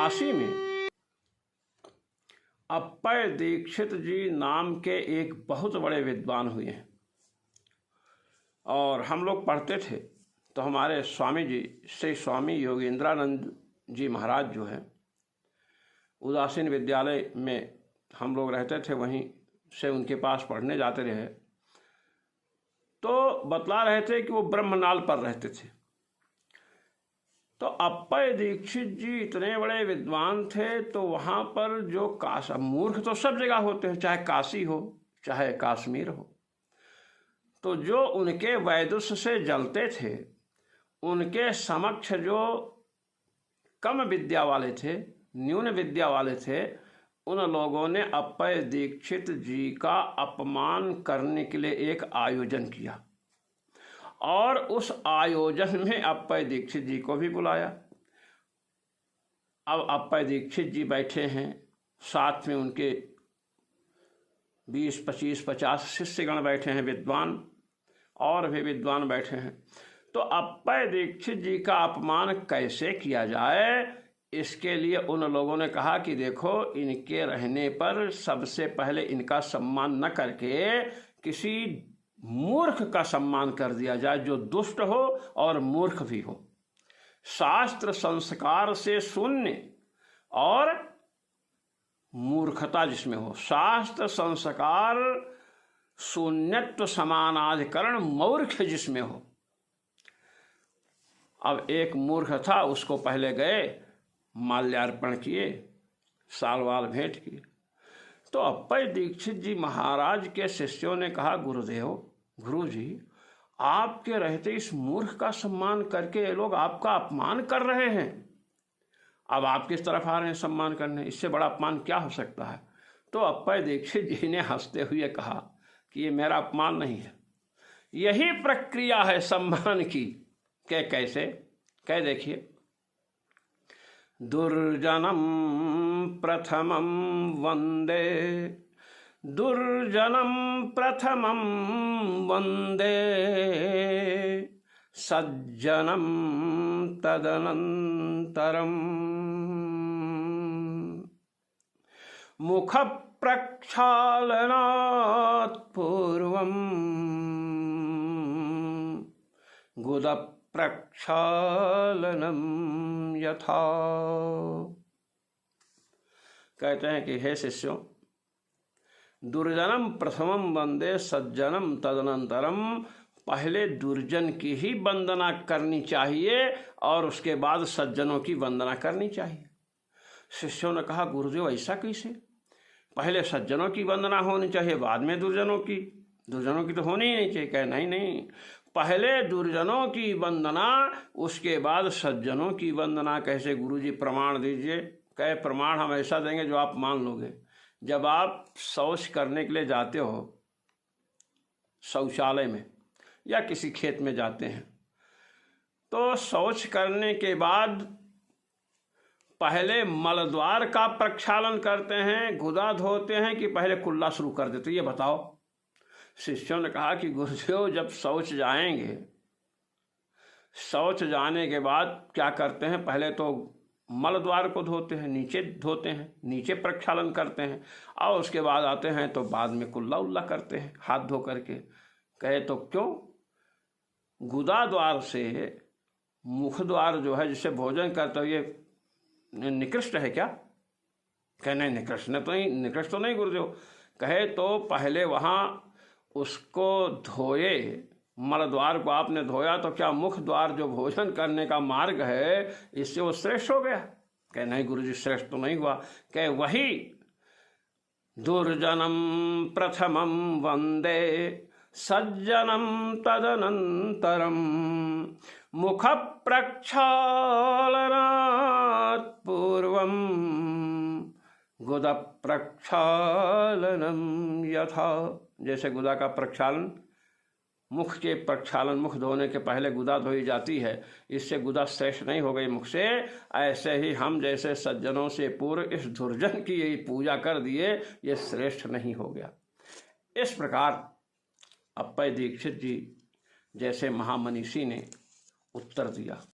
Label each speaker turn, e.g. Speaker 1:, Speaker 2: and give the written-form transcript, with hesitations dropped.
Speaker 1: काशी में अप्पय दीक्षित जी नाम के एक बहुत बड़े विद्वान हुए हैं। और हम लोग पढ़ते थे तो हमारे स्वामी जी श्री स्वामी योगेंद्रानंद जी महाराज जो हैं, उदासीन विद्यालय में हम लोग रहते थे, वहीं से उनके पास पढ़ने जाते रहे। तो बतला रहे थे कि वो ब्रह्मनाल पर रहते थे। तो अप्पय दीक्षित जी इतने बड़े विद्वान थे, तो वहाँ पर जो मूर्ख तो सब जगह होते हैं, चाहे काशी हो चाहे कश्मीर हो। तो जो उनके वैदुष्य से जलते थे, उनके समक्ष जो कम विद्या वाले थे, न्यून विद्या वाले थे, उन लोगों ने अप्पय दीक्षित जी का अपमान करने के लिए एक आयोजन किया। और उस आयोजन में अप्पय दीक्षित जी को भी बुलाया। अब अप्पय दीक्षित जी बैठे हैं, साथ में उनके 20, 25, 50 शिष्यगण बैठे हैं, विद्वान और भी विद्वान बैठे हैं। तो अप्पय दीक्षित जी का अपमान कैसे किया जाए, इसके लिए उन लोगों ने कहा कि देखो, इनके रहने पर सबसे पहले इनका सम्मान न करके किसी मूर्ख का सम्मान कर दिया जाए, जो दुष्ट हो और मूर्ख भी हो, शास्त्र संस्कार से शून्य और मूर्खता जिसमें हो। शास्त्र संस्कार शून्यत्व समानाधिकरण मूर्ख जिसमें हो। अब एक मूर्ख था, उसको पहले गए, माल्यार्पण किए, सालवाल भेंट किए। तो अप्पय दीक्षित जी महाराज के शिष्यों ने कहा, गुरु जी, आपके रहते इस मूर्ख का सम्मान करके ये लोग आपका अपमान कर रहे हैं। अब आप किस तरफ आ रहे हैं सम्मान करने? इससे बड़ा अपमान क्या हो सकता है? तो अप्पय दीक्षित जी ने हंसते हुए कहा कि ये मेरा अपमान नहीं है, यही प्रक्रिया है सम्मान की। कैसे? कह देखिए, दुर्जनम प्रथमम वंदे, दुर्जनम प्रथमम वंदे, सज्जनम तदनंतरम, मुख प्रक्षालनात् पूर्वम, गुद प्रक्षालनम यथा। कहते हैं कि हे शिष्यों, दुर्जनम प्रथमम वंदे सज्जनम तदनंतरम, पहले दुर्जन की ही वंदना करनी चाहिए और उसके बाद सज्जनों की वंदना करनी चाहिए। शिष्यों ने कहा, गुरुदेव ऐसा कैसे? पहले सज्जनों की वंदना होनी चाहिए, बाद में दुर्जनों की। दुर्जनों की तो होनी ही नहीं चाहिए। कहे नहीं, पहले दुर्जनों की वंदना, उसके बाद सज्जनों की वंदना। कैसे गुरुजी? प्रमाण दीजिए। कहे प्रमाण हम ऐसा देंगे जो आप मान लोगे। जब आप शौच करने के लिए जाते हो, शौचालय में या किसी खेत में जाते हैं, तो शौच करने के बाद पहले मलद्वार का प्रक्षालन करते हैं, गुदा धोते हैं, कि पहले कुल्ला शुरू कर देते? ये बताओ। शिष्यों ने कहा कि गुरुदेव, जब शौच जाएंगे, शौच जाने के बाद क्या करते हैं? पहले तो मलद्वार को धोते हैं, नीचे धोते हैं, नीचे प्रक्षालन करते हैं, और उसके बाद आते हैं तो बाद में कुल्ला उल्ला करते हैं हाथ धो करके। कहे तो क्यों? गुदा द्वार से मुख द्वार जो है, जिससे भोजन करते हो, ये निकृष्ट है क्या? कहे नहीं, निकृष्ट तो नहीं गुरुदेव। कहे तो पहले वहाँ उसको धोए, मलद्वार को आपने धोया, तो क्या मुख द्वार जो भोजन करने का मार्ग है, इससे वो श्रेष्ठ हो गया? कहे नहीं गुरुजी, श्रेष्ठ तो नहीं हुआ। कहे वही दुर्जनम प्रथमम वंदे सज्जनम तदनंतरम, मुख प्रक्षालनात् पूर्वम, गुद प्रक्षालनम यथा। जैसे गुदा का प्रक्षालन, मुख के प्रक्षालन, मुख धोने के पहले गुदा धोई जाती है, इससे गुदा श्रेष्ठ नहीं हो गई मुख से। ऐसे ही हम जैसे सज्जनों से पूर्व इस दुर्जन की यही पूजा कर दिए, ये श्रेष्ठ नहीं हो गया। इस प्रकार अप्पय दीक्षित जी जैसे महामनीषी ने उत्तर दिया।